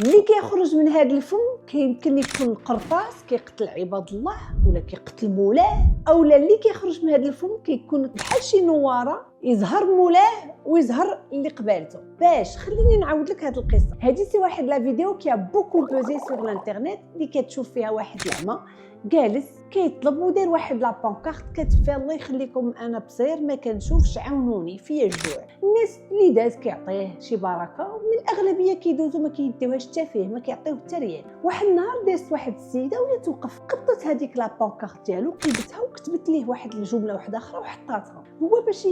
اللي كيخرج من هذا الفم كيمكن يكون قرطاس كيقتل عباد الله ولا كيقتل مولاه، اولا اللي كيخرج من هذا الفم كيكون بحال شي نواره يظهر مولاه ويظهر اللي قبالته. باش خليني نعاود لك هذه القصه. هذه سي واحد لا فيديو كي بوكو بوزي سور الانترنت اللي كتشوف فيها واحد العمى جالس كيطلب ودار واحد لا بانكارت كاتب فيها الله يخليكم انا بصير ما كنشوفش عاونوني فيا الجوع. الناس اللي داز كيعطيه شي بركه، ومن الاغلبيه كيدوزو ما كيديوهاش حتى فيه، ما كيعطيوه حتى ريال. واحد النهار دازت واحد السيده وهي توقف قبطت هذيك لا بانكارت ديالو قلبتها وكتبت ليه واحد الجمله واحده اخرى وحطاتها. هو باش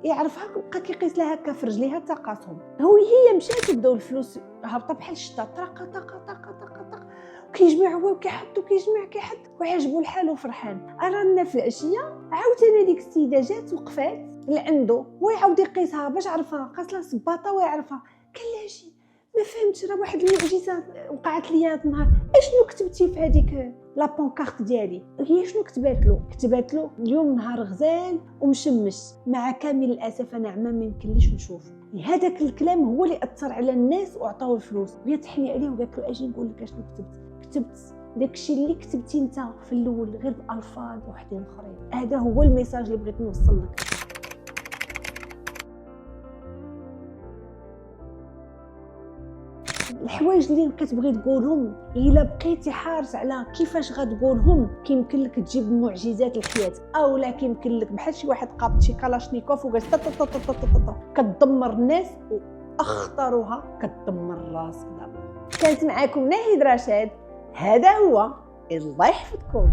يعرفها بقى كيقيس لها هكا في رجليها تقاسهم. هي مشات وبداو الفلوس هابطه بحال الشتا طرقه طقه طقه طقه طق، كيجمع هو وكيحط وكيحط وعجبو الحال وفرحان. رانا في العشيه عاوتاني ديك السيده جات وقفات لعندو ويعاود يقيسها باش عرفها، قاس لها صباطه ويعرفها. قال لها شي ما فهمتش، راه واحد المعجزه وقعت لي هذا النهار. اشنو كتبتي في هذيك لا بانكارت ديالي؟ هي شنو كتبات له اليوم نهار غزال ومشمش، مع كامل الاسف انا عمى ما يمكنليش نشوف. هذاك الكلام هو اللي اثر على الناس وعطاوه الفلوس. وهي تحني عليه وقالت له اجي نقول لك اشنو كتبت داكشي اللي كتبتي انت في الاول غير بالفاظ وحدين اخرين. هذا هو الميساج اللي بغيت نوصل لك. الحوايج اللي كتبغي تقولهم الا بقيتي حارس على كيفاش غتقولهم كيمكن لك تجيب معجزات الحياه، اولا كيمكن لك بحال شي واحد قابط شي كلاشنيكوف وقال كتدمر الناس واخطرها كتدمر راسك. دابا كانت معاكم ناهيد رشاد، هذا هو الله يحفظكم.